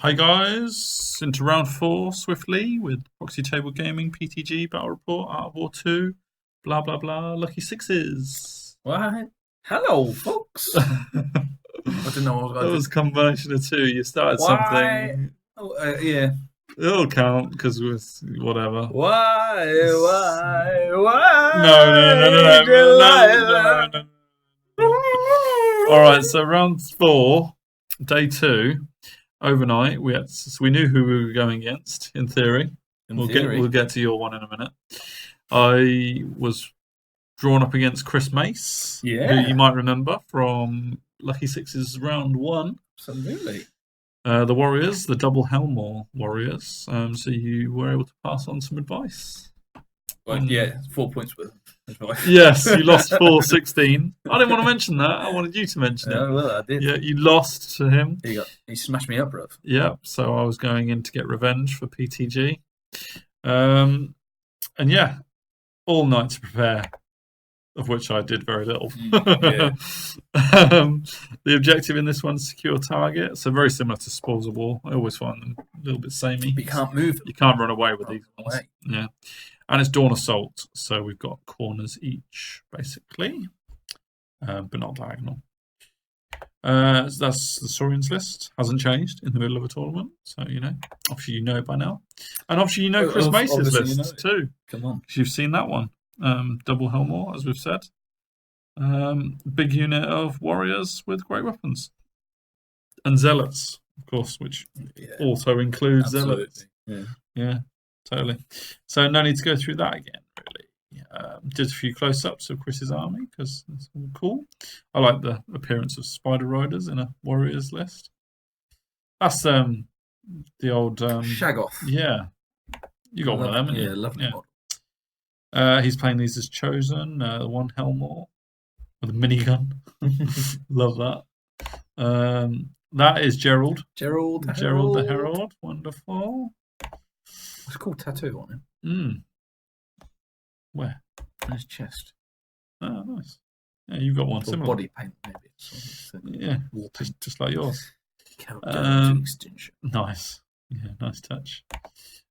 Hi guys, into round 4 swiftly with Proxy Table Gaming, PTG, Battle Report, Art of War 2, blah blah blah, lucky sixes. What? Hello, folks. I didn't know what I That did. was a combination of two. You started Why? something. Oh, yeah. It'll count because with whatever. Why? No, no, no, no, no, no, no, Delilah? no, no. All right, so round 4, day 2. Overnight, we knew who we were going against in theory. In theory. We'll get to your one in a minute. I was drawn up against Chris Mace, who you might remember from Lucky Sixes round 1. Absolutely. The Warriors, the double Helmore Warriors. So you were able to pass on some advice. Well, yeah, 4 points with advice. Yes, you lost 4-16. I didn't want to mention that. I wanted you to mention it. Oh, well, I did. Yeah, you lost to him. He smashed me up, bruv. Yeah, so I was going in to get revenge for PTG. And yeah, all night to prepare, of which I did very little. Yeah. The objective in this one is secure target, so very similar to Spoils of War. I always find them a little bit samey. But you can't move them. You can't run away with these ones. Away. Yeah, and it's Dawn Assault, so we've got corners each, basically, but not diagonal. So that's the Saurian's list. Hasn't changed in the middle of a tournament, so obviously you know it by now, and obviously you know Chris Mace's list too. Come on, because you've seen that one. Double Helmore, as we've said. Big unit of warriors with great weapons, and zealots, of course, which also includes zealots. Yeah, totally. So no need to go through that again, really. Did a few close-ups of Chris's army because it's all cool. I like the appearance of spider riders in a warriors list. That's the old Shagoth. Yeah, you got one of them, haven't you? Yeah, lovely model. He's playing these as chosen. One Helmore with a minigun. Love that. That is Gerald. Gerald the Herald. Wonderful. It's a cool tattoo on him. Where? On his chest. Oh, nice. Yeah, you've got one similar. Body paint, maybe. Yeah, just like yours. Countdown to extinction. Nice. Yeah, nice touch.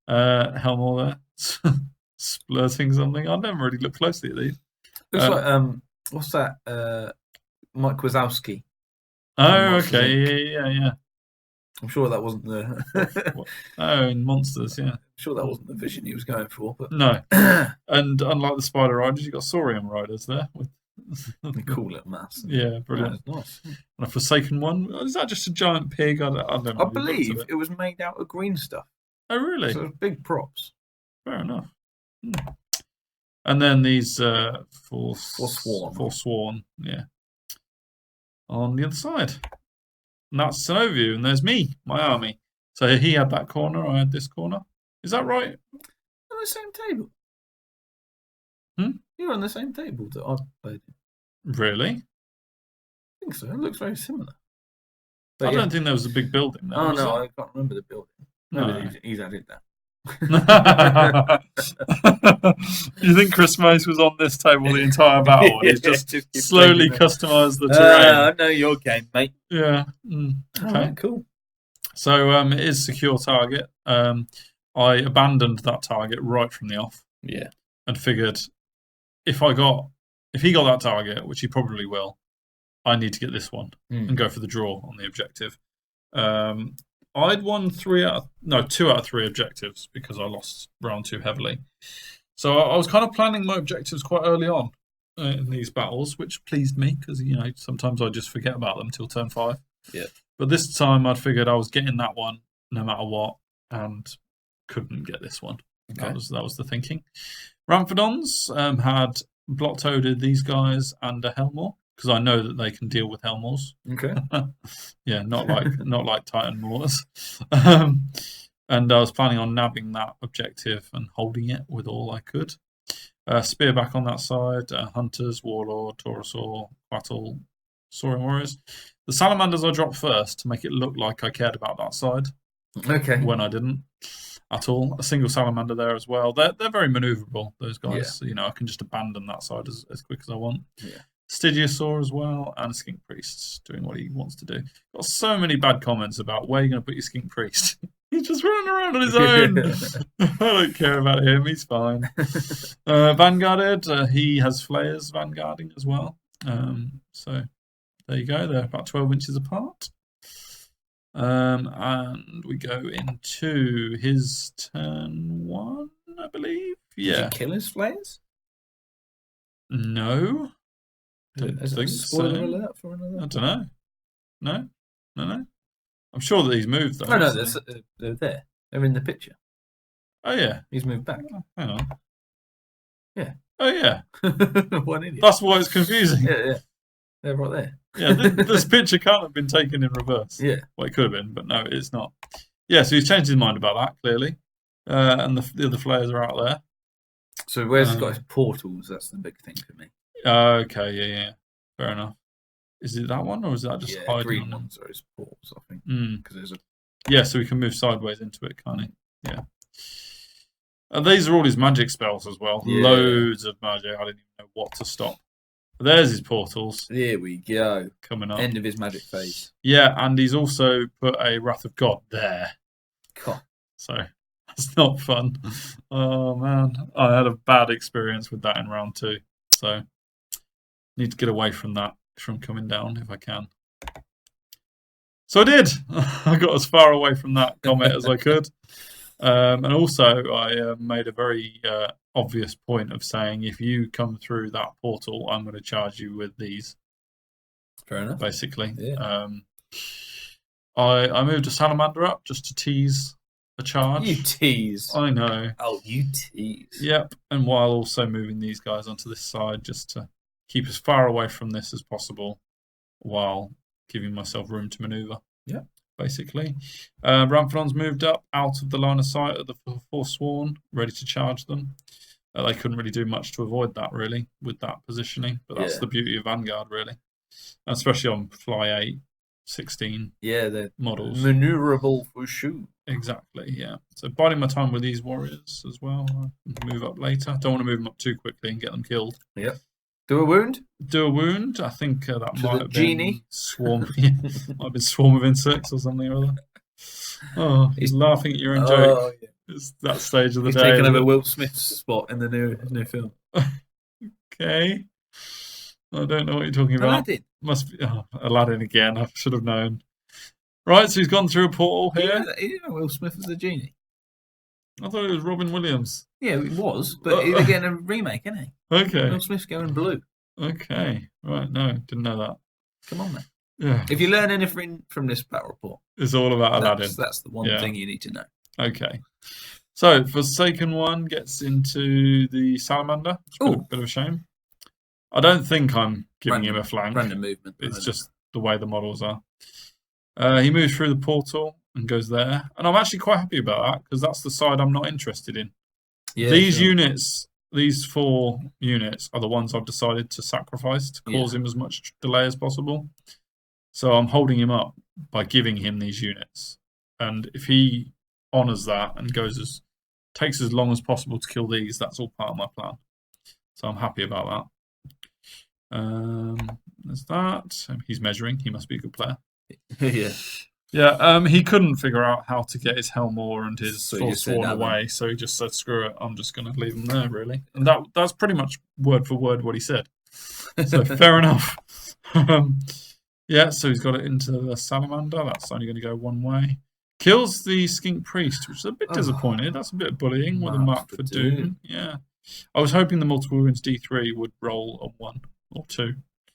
Helmore there. Splurting something. I never really looked closely at these. Looks like what's that? Mike Wazowski. Oh, okay. Yeah. I'm sure that wasn't the. In Monsters, yeah. I'm sure that wasn't the vision he was going for. But no. And unlike the Spider Riders, you got Saurian Riders there with a cool little mass. Yeah, brilliant. Nice. And a Forsaken one. Is that just a giant pig? I don't know. I believe it was made out of green stuff. Oh, really? So big props. Fair enough. And then these Forsworn, yeah, on the other side. And that's an overview. And there's me, my army. So he had that corner, I had this corner. Is that right? On the same table. You're on the same table that I played in. Really? I think so. It looks very similar. But I don't think there was a big building there. Oh, no, I can't remember the building. No, he's added that. You think Chris Mace was on this table the entire battle? And he's just slowly customised the terrain. I know your game, mate. Yeah. Okay. Cool. So it is secure target. I abandoned that target right from the off. Yeah. And figured if he got that target, which he probably will, I need to get this one and go for the draw on the objective. I'd won 2 out of 3 objectives because I lost round 2 heavily. So I was kind of planning my objectives quite early on in these battles, which pleased me because sometimes I just forget about them till turn 5. Yeah. But this time I figured I was getting that one no matter what, and couldn't get this one. Okay. That was the thinking. Ramphadons had block-toaded these guys and a Helmore because I know that they can deal with Helmores. Okay. Yeah, not like Titan Mortars. And I was planning on nabbing that objective and holding it with all I could. Spearback on that side, Hunters, Warlord, Taurosaur, Quattle, Saurian Warriors. The Salamanders I dropped first to make it look like I cared about that side. Okay. When I didn't at all. A single Salamander there as well. They're very manoeuvrable, those guys. Yeah. So, I can just abandon that side as quick as I want. Yeah. Stygiosaur as well, and Skink Priest doing what he wants to do. Got so many bad comments about where you're going to put your Skink Priest. He's just running around on his own. I don't care about him. He's fine. Vanguarded. He has flares vanguarding as well. So there you go. They're about 12 inches apart. And we go into his turn 1, I believe. Yeah. Did he kill his flares? No. Don't Is it a think spoiler so. alert for another? I don't know. No. I'm sure that he's moved though. No, hasn't he? they're there. They're in the picture. Oh yeah. He's moved back. Hang on. Yeah. Oh yeah. What an idiot. That's why it's confusing. Yeah. They're right there. Yeah, this picture can't have been taken in reverse. Yeah. Well, it could have been, but no, it's not. Yeah, so he's changed his mind about that, clearly. And the other flares are out there. So where's he got his portals? That's the big thing for me. Okay, yeah. Fair enough. Is it that one, or is that just hiding? Green ones are his portals, I think. Because there's a... Yeah, so we can move sideways into it, can't he? Yeah. And these are all his magic spells as well. Yeah. Loads of magic. I didn't even know what to stop. But there's his portals. Here we go. Coming up. End of his magic phase. Yeah, and he's also put a Wrath of God there. God. So that's not fun. Oh, man. I had a bad experience with that in round 2. So need to get away from that, from coming down if I can. So I did. I got as far away from that comet as I could. And also I made a very obvious point of saying, if you come through that portal, I'm going to charge you with these. Fair enough. Basically. Yeah. I moved a salamander up just to tease a charge. You tease. I know. Oh, you tease. Yep. And while also moving these guys onto this side just to keep as far away from this as possible while giving myself room to maneuver. Yeah. Basically. Ramphadon's moved up out of the line of sight of the Forsworn, ready to charge them. They couldn't really do much to avoid that, really, with that positioning. But that's the beauty of Vanguard, really. Especially on Fly 8, 16 they're models. Maneuverable for sure. Exactly, yeah. So biding my time with these warriors as well. I can move up later. Don't want to move them up too quickly and get them killed. Yep. Do a wound? Do a wound. I think that might have genie? been swarm. Might have been swarm of insects or something or other. Oh, he's laughing at your own joke. Yeah. It's that stage of the day. He's taking over Will Smith's spot in the new film. Okay. I don't know what you're talking about. Aladdin. Must be Aladdin again. I should have known. Right, so he's gone through a portal here. You didn't know Will Smith was the genie. I thought it was Robin Williams. Yeah, it was, but they're getting a remake, isn't he? Okay. Will Smith's going blue. Okay. Right, no, didn't know that. Come on, man. Yeah. If you learn anything from this battle report, it's all about Aladdin. That's the one thing you need to know. Okay. So, Forsaken One gets into the Salamander. It's a bit of a shame. I don't think I'm giving him a flank. Random movement. It's just the way the models are. He moves through the portal and goes there. And I'm actually quite happy about that, because that's the side I'm not interested in. Yeah, these units, these 4 units, are the ones I've decided to sacrifice to cause him as much delay as possible. So I'm holding him up by giving him these units. And if he honours that and takes as long as possible to kill these, that's all part of my plan. So I'm happy about that. There's that. He's measuring. He must be a good player. Yeah. He couldn't figure out how to get his Helmore and his Forsworn away, so he just said, "Screw it. I'm just going to leave them there." Really, and that's pretty much word for word what he said. So fair enough. Yeah. So he's got it into the Salamander. That's only going to go one way. Kills the Skink Priest, which is a bit disappointed. That's a bit of bullying with a mark for Doom. Yeah. I was hoping the multiple wounds D3 would roll a 1 or 2.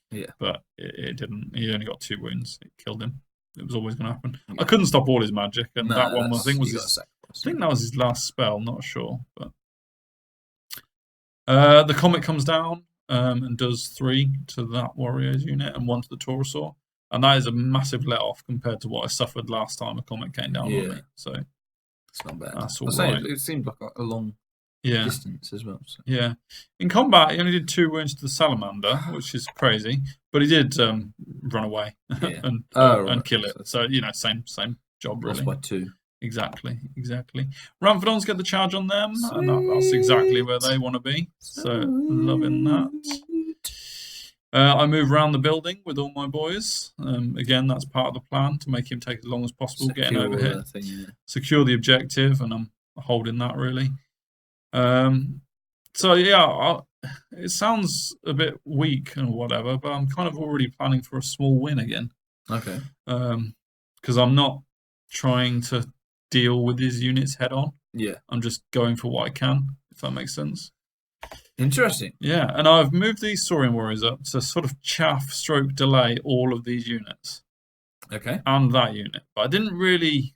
Yeah. But it didn't. He only got 2 wounds. It killed him. It was always going to happen. Yeah. I couldn't stop all his magic, and that one I think that was his last spell. Not sure, but the comet comes down and does 3 to that warrior's unit and 1 to the Taurosaur, and that is a massive let off compared to what I suffered last time a comet came down on me. So it's not bad. That's all right. It seemed like a long distance as well. So. Yeah, in combat he only did 2 wounds to the Salamander, which is crazy, but he did run away and kill it. So same job really. Lost by 2. Exactly. Ramphadon's get the charge on them, and that's exactly where they want to be. So loving that. I move around the building with all my boys. Again, that's part of the plan to make him take as long as possible getting over here. Thing, yeah. Secure the objective, and I'm holding that really. So yeah, it sounds a bit weak and whatever, but I'm kind of already planning for a small win again. Okay. Because I'm not trying to deal with these units head on. Yeah. I'm just going for what I can, if that makes sense. Interesting. Yeah, and I've moved these Saurian warriors up to sort of delay all of these units. Okay. And that unit. But I didn't really...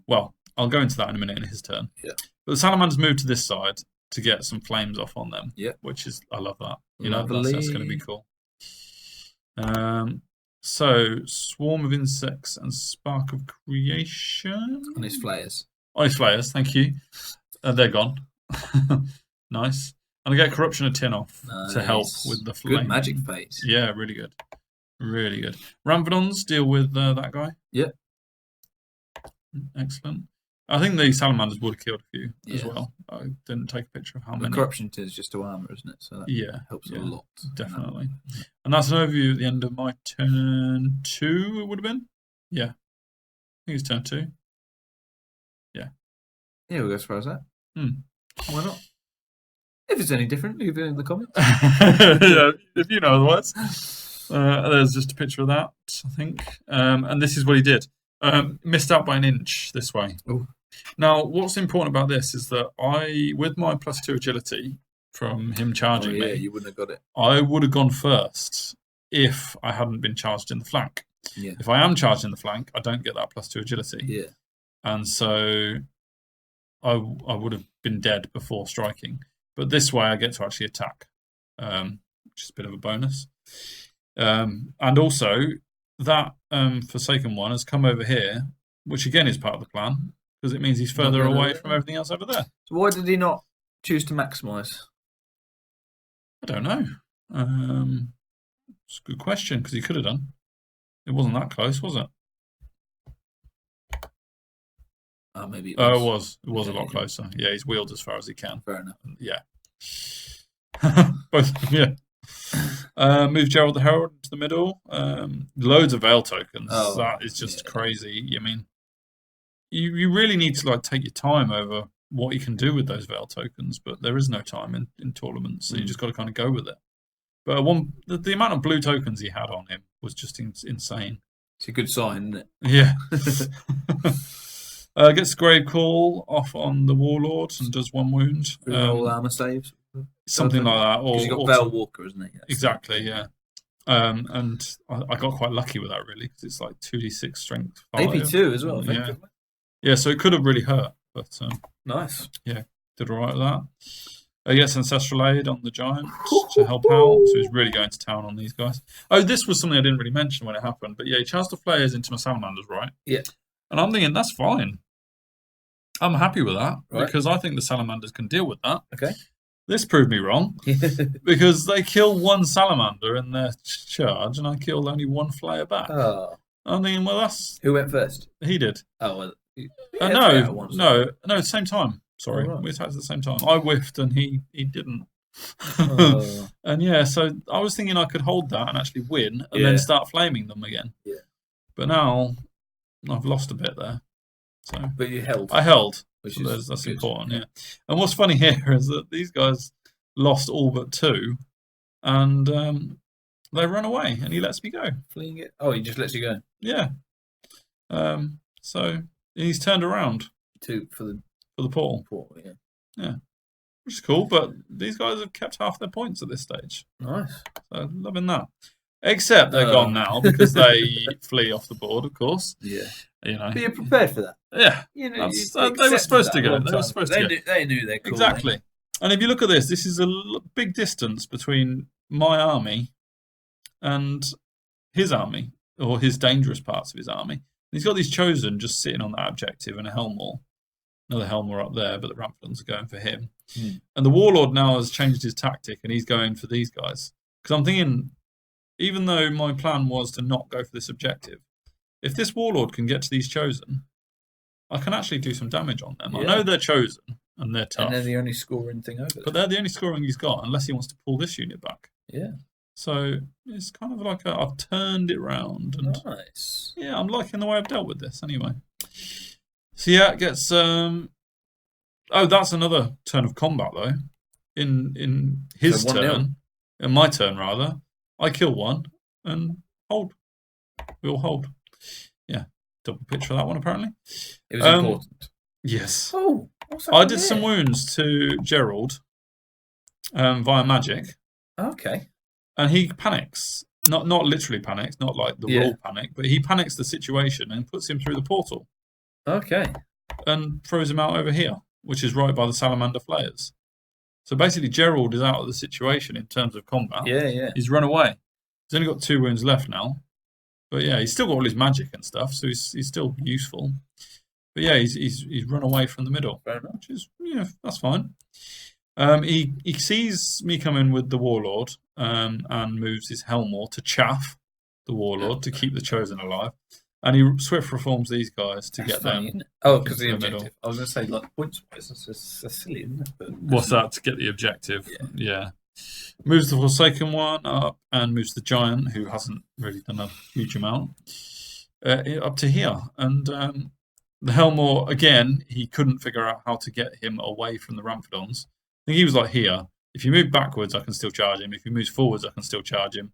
Well, I'll go into that in a minute in his turn. Yeah. But the Salamanders moved to this side to get some flames off on them. Yeah. Which is... I love that. That's going to be cool. So, Swarm of Insects and Spark of Creation. On his flayers. On his flayers, thank you. They're gone. Nice. And I get Corruption of Tin off to help with the flame. Good magic phase. Yeah, really good. Really good. Ramphadons deal with that guy. Yeah. Excellent. I think the Salamanders would have killed a few as well. I didn't take a picture of how many. Corruption Tin is just to armor, isn't it? So that helps a lot. Definitely. And that's an overview at the end of my turn 2, it would have been. Yeah. I think it's turn 2. Yeah. Yeah, we'll go as far as that. Why not? If it's any different, leave it in the comments. Yeah, if you know otherwise. There's just a picture of that, I think. And this is what he did. Missed out by an inch this way. Ooh. Now, what's important about this is that with my +2 agility from him charging me, you wouldn't have got it. I would have gone first if I hadn't been charged in the flank. Yeah. If I am charged in the flank, I don't get that +2 agility. Yeah. And so I would have been dead before striking. But this way I get to actually attack, which is a bit of a bonus. And also, that Forsaken one has come over here, which again is part of the plan, because it means he's further away from everything else over there. So why did he not choose to maximise? I don't know. It's a good question, because he could have done. It wasn't that close, was it? Maybe it was. It was a lot closer. Yeah, he's wheeled as far as he can. Fair enough. Yeah. Both, yeah. Move Gerald the Herald into the middle. Loads of Veil tokens. That is just crazy. I mean, you really need to take your time over what you can do with those Veil tokens, but there is no time in tournaments, so you just got to kind of go with it. But the amount of blue tokens he had on him was just insane. It's a good sign, isn't it? Yeah. Gets Grave Call off on the Warlord and does 1 wound. All armor saves. Something like that. Or he's got Veil Walker, isn't he? Exactly, yeah. And I got quite lucky with that, really, because it's like 2d6 strength. AP2 as well. Yeah, so it could have really hurt. But nice. Yeah, did all right with that. Gets Ancestral Aid on the Giant to help out. So he's really going to town on these guys. Oh, this was something I didn't really mention when it happened. But yeah, he charged the Flayers into my Salamanders, right? Yeah. And I'm thinking, that's fine. I'm happy with that, because I think the Salamanders can deal with that. Okay. This proved me wrong, because they kill 1 Salamander in their charge, and I killed only 1 Flayer back. Oh. I mean, well, that's... Who went first? He did. Oh, well... No, same time. Sorry, we attacked at the same time. I whiffed and he didn't. Oh. And yeah, so I was thinking I could hold that and actually win, and then start flaming them again. Yeah. But now I've lost a bit there. So, but you held. I held. Which is that's good. Important. Yeah. And what's funny here is that these guys lost all but 2, and they run away, and he lets me go. Fleeing it. Oh, he just lets you go. Yeah. So he's turned around for the portal. Yeah. Which is cool, but these guys have kept half their points at this stage. Nice. So loving that. Except they're gone now because they flee off the board, of course. Yeah. You know. But you're prepared for that. Yeah. You know, they were supposed to go. They were supposed to go. They knew they're cool. Exactly. And if you look at this is a big distance between my army and his army, or his dangerous parts of his army. And he's got these chosen just sitting on that objective and a Helmor. Another Helmor up there, but the Ramphadons are going for him. And the Warlord now has changed his tactic and he's going for these guys. Because I'm thinking, even though my plan was to not go for this objective, if this Warlord can get to these chosen, I can actually do some damage on them. Yeah. I know they're chosen and they're tough. And they're the only scoring thing over there. But they're the only scoring he's got, unless he wants to pull this unit back. Yeah. So it's kind of like I've turned it round, and Nice. yeah, I'm liking the way I've dealt with this anyway. So yeah, it gets oh, that's another turn of combat though. In his So 1-0. turn, in my turn rather, I kill one and hold. We all hold. Yeah, double pitch for that one apparently. It was important. Yes. Oh, what's I happened did some here? wounds to Gerald via magic, Okay. and he panics. Not literally panics, not like the raw panic, but he panics the situation and puts him through the portal Okay. and throws him out over here, which is right by the salamander flayers. So basically, Gerald is out of the situation in terms of combat. Yeah. He's run away. He's only got 2 wounds left now. But yeah, he's still got all his magic and stuff, so he's still useful. But yeah, he's run away from the middle, which is, that's fine. He sees me come in with the warlord and moves his Helmore to chaff the warlord to keep the chosen alive, and he swift reforms these guys to get them. Oh, because the into the objective. middle. I was going to say like points wise, that's silly, isn't it? But What's that to get the objective? Yeah. Moves the Forsaken one up and moves the Giant, who hasn't really done a huge amount, up to here. And the Helmore, again, he couldn't figure out how to get him away from the Ramphidons. I think he was like here. If you move backwards, I can still charge him. If he moves forwards, I can still charge him.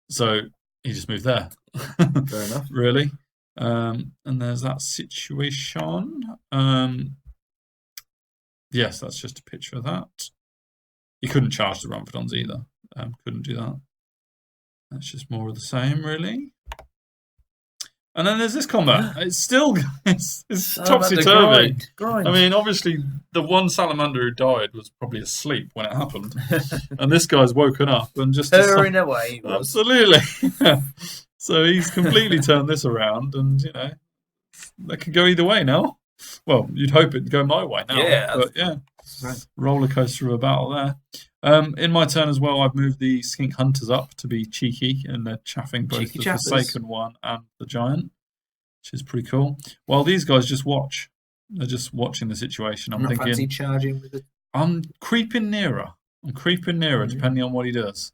So he just moved there. Fair enough. Really. And there's that situation. Yes, that's just a picture of that. He couldn't charge the Ramphidons either. Couldn't do that. That's just more of the same, really. And then there's this combat. It's still it's topsy-turvy. Grind. I mean, obviously, the one salamander who died was probably asleep when it happened. And this guy's woken up and just... Purring away. Absolutely. So he's completely turned this around, and, that could go either way now. Well, you'd hope it'd go my way now. Yeah. But, yeah. Roller coaster of a battle there. In my turn as well, I've moved the skink hunters up to be cheeky, and they're chaffing both the Forsaken one and the Giant, which is pretty cool. While these guys just watch. They're just watching the situation. I'm thinking, fancy charging with it. I'm creeping nearer. Depending on what he does.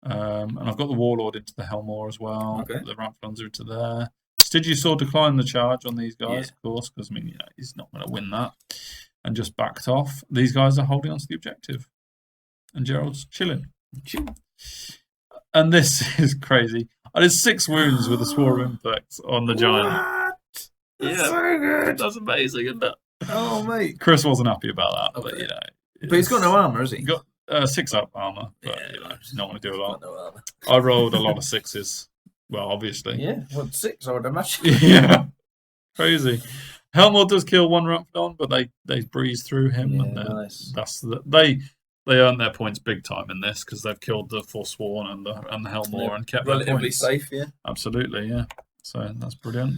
And I've got the Warlord into the Helmore as well. Okay. The Ramphidons are into there. Stygiusaur declined the charge on these guys, of course, because he's not going to win that. And just backed off. These guys are holding on to the objective. And Gerald's chilling. And this is crazy. I did 6 wounds with a Swarm Impact on the Giant. What? That's so good. That's amazing, isn't it? Oh, mate. Chris wasn't happy about that, but But he's got no armour, has he? Got 6 up armour, but he's not going to do a lot. No armour. I rolled a lot of 6s. Well, obviously. Yeah, 6, I would imagine. Yeah. Crazy. Helmore does kill one Ramphidon, but they breeze through him, and nice. They earn their points big time in this because they've killed the Forsworn and the Helmore and kept relatively safe. Yeah, absolutely. Yeah, so that's brilliant.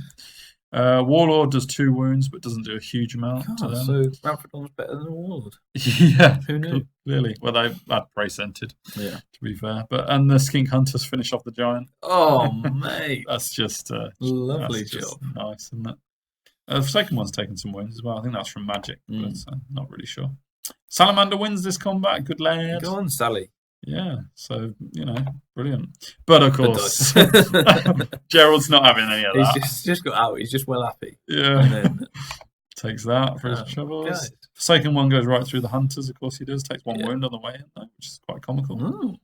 Warlord does 2 wounds, but doesn't do a huge amount to them. So Ramphidon's better than a Warlord. Yeah, who knew? Clearly, well, they've prey-scented. Yeah, to be fair, and the skink hunters finish off the Giant. Oh, mate, that's just lovely that's job. Just nice, isn't it? The second one's taken some wins as well. I think that's from magic, but not really sure. Salamander wins this combat. Good lad. Go on, Sally. Yeah, so, brilliant. But of course, Gerald's not having any of that. He's just got out. He's just well happy. Yeah. And then, takes that for his troubles. God. Forsaken one goes right through the hunters, of course he does. Takes 1 wound on the way in, though, which is quite comical.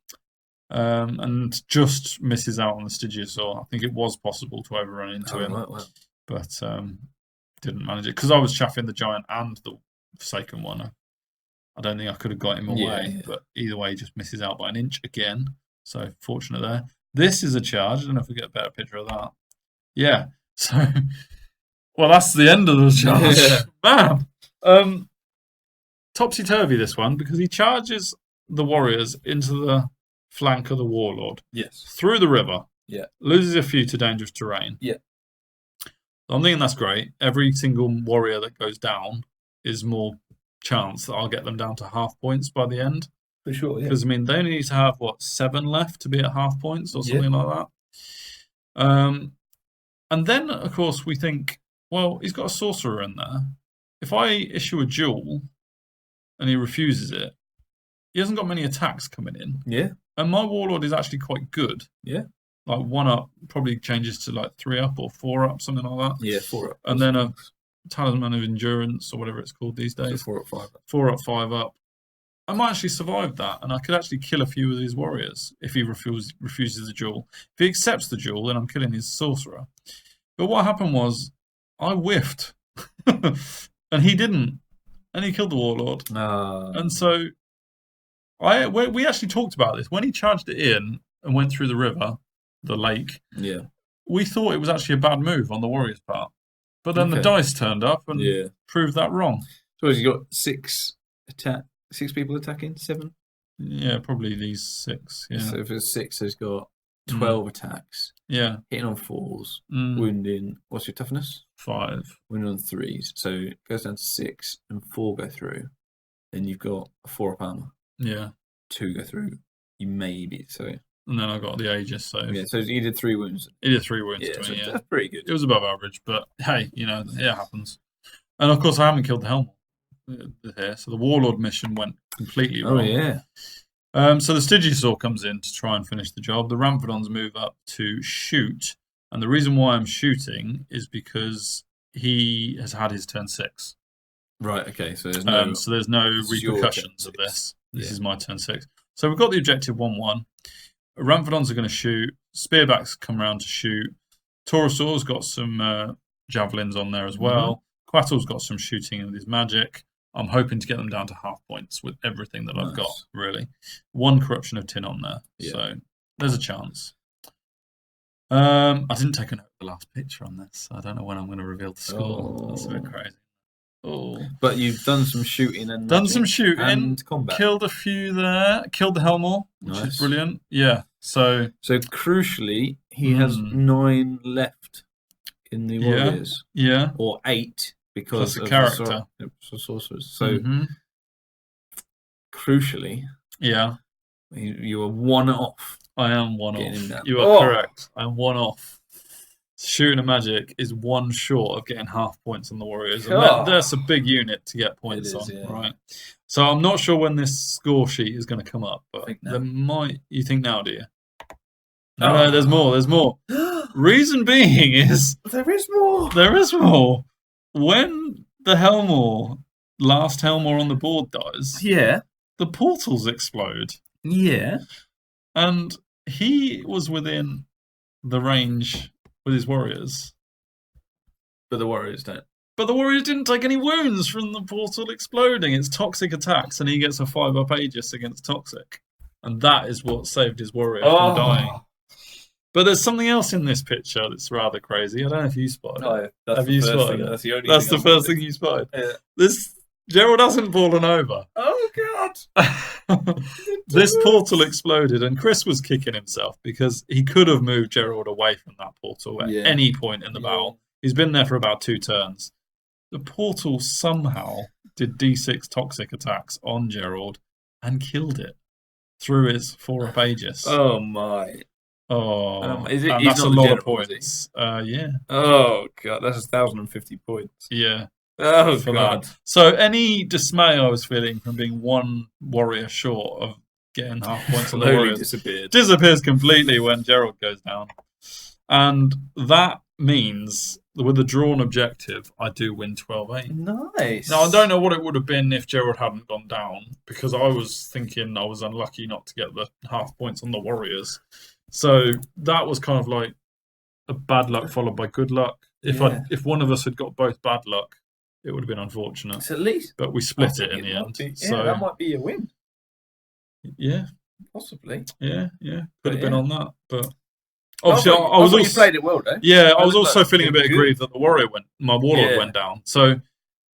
And just misses out on the Stygiusaur. I think it was possible to overrun into him. Right, well. But didn't manage it because I was chaffing the Giant and the Forsaken one. I don't think I could have got him away, but either way, he just misses out by 1 inch again. So fortunate there. This is a charge. I don't know if we get a better picture of that. Yeah. So, well, that's the end of the charge. Man, topsy turvy this one because he charges the warriors into the flank of the Warlord. Yes. Through the river. Yeah. Loses a few to dangerous terrain. Yeah. I'm thinking that's great. Every single warrior that goes down is more chance that I'll get them down to half points by the end. For sure, yeah. Because, they only need to have, 7 left to be at half points or something like that. And then, of course, we think, well, he's got a sorcerer in there. If I issue a duel and he refuses it, he hasn't got many attacks coming in. Yeah. And my Warlord is actually quite good. Yeah. Like 1 up probably changes to like 3 up or 4 up, something like that. Yeah, 4 up. And then a Talisman of Endurance or whatever it's called these days. So 4 up, 5 up. 4 up, 5 up. I might actually survive that, and I could actually kill a few of these warriors if he refuses the duel. If he accepts the duel, then I'm killing his sorcerer. But what happened was, I whiffed, and he didn't, and he killed the warlord. And so, we actually talked about this when he charged it in and went through the river, the lake. Yeah, we thought it was actually a bad move on the warrior's part, but then the dice turned up and proved that wrong. So has he got 6 people attacking? 7? Yeah, probably these 6. Yeah. So if it's 6, he's got 12 attacks. Yeah. Hitting on 4s, wounding. What's your toughness? 5. Wounding on 3s. So it goes down to 6 and 4 go through. Then you've got a 4 up armor. Yeah. 2 go through. You maybe so. And then I got the Aegis save. Yeah, so he did 3 wounds. He did 3 wounds to so me. Yeah, that's pretty good. It was above average, but hey, it happens. And of course, I haven't killed the Helm here, so the Warlord mission went completely wrong. Oh yeah. So the Stygisaur comes in to try and finish the job. The Ramphrodons move up to shoot, and the reason why I'm shooting is because he has had his turn 6. Right. Okay. So there's no repercussions of this. This is my turn 6. So we've got the objective 1-1. Ramphrodons are going to shoot. Spearbacks come around to shoot. Taurosaur's got some javelins on there as well. Quattle's got some shooting with his magic. I'm hoping to get them down to half points with everything that I've got, really. 1 corruption of tin on there. Yeah. So there's a chance. I didn't take a note of the last picture on this. I don't know when I'm going to reveal the score. That's a bit crazy. But you've done some shooting and combat. Killed a few there. Killed the Helmor, which is brilliant. Yeah. So crucially, he has 9 left in the warriors. Yeah. Or 8 because of the character. Sorcerers. So crucially, you are 1 off. I am 1 off. You are correct. I'm 1 off. Shooting a magic is 1 short of getting half points on the warriors. And that's a big unit to get points on, right? So I'm not sure when this score sheet is going to come up, but there might. You think now, do you? No, there's more. There's more. Reason being is there is more. There is more. When the Helmor, last Helmor on the board dies, the portals explode. Yeah, and he was within the range with his warriors. But the warriors don't. But the warriors didn't take any wounds from the portal exploding. It's toxic attacks, and he gets a 5-up Aegis against toxic. And that is what saved his warrior from dying. But there's something else in this picture that's rather crazy. I don't know if you spotted it. Have you spotted it? That's the first thing you spotted. Yeah. Gerald hasn't fallen over. Oh, God. This portal exploded, and Chris was kicking himself because he could have moved Gerald away from that portal at any point in the battle. He's been there for about 2 turns. The portal somehow did D6 toxic attacks on Gerald and killed it through his 4-up Aegis. Oh, my. Oh, that's a lot of points. Yeah. Oh, God, that's 1,050 points. Yeah. Oh, God. That. So any dismay I was feeling from being 1 warrior short of getting half points on the warriors disappears completely when Gerald goes down. And that means that with a drawn objective, I do win 12-8. Nice. Now, I don't know what it would have been if Gerald hadn't gone down, because I was thinking I was unlucky not to get the half points on the warriors. So that was kind of like a bad luck followed by good luck. If one of us had got both bad luck, it would have been unfortunate. It's at least, but we split it in the end. So that might be a win. Yeah, possibly. Yeah. Could have been on that, but obviously I was also, you played it well, though. Yeah, I was also feeling a bit aggrieved that the my warlord went down. So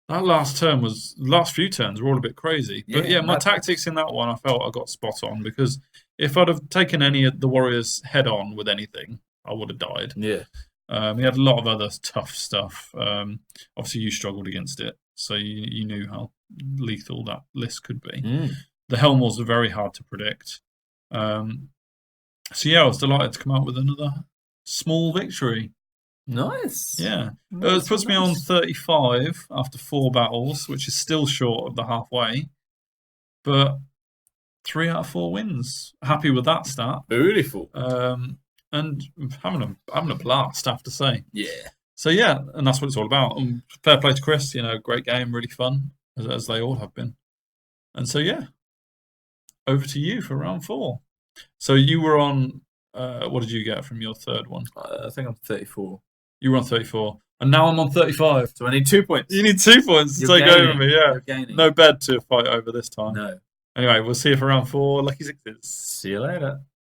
that last few turns were all a bit crazy. But my tactics in that one, I felt I got spot on, because if I'd have taken any of the warriors head on with anything, I would have died. Yeah. We had a lot of other tough stuff. Obviously, you struggled against it, so you knew how lethal that list could be. The Helmors are very hard to predict. I was delighted to come out with another small victory. Nice. Yeah. It puts me on 35 after 4 battles, which is still short of the halfway. But 3 out of 4 wins. Happy with that start. Beautiful. And having a blast, I have to say. Yeah. So yeah, and that's what it's all about. Fair play to Chris. Great game, really fun, as they all have been. And so yeah, over to you for round 4. So you were on. What did you get from your third one? I think I'm 34. You were on 34, and now I'm on 35. So I need 2 points. You need 2 points to take over me. Yeah, You're gaining. no bed to fight over this time. No. Anyway, we'll see you for round 4. Lucky sixes. See you later.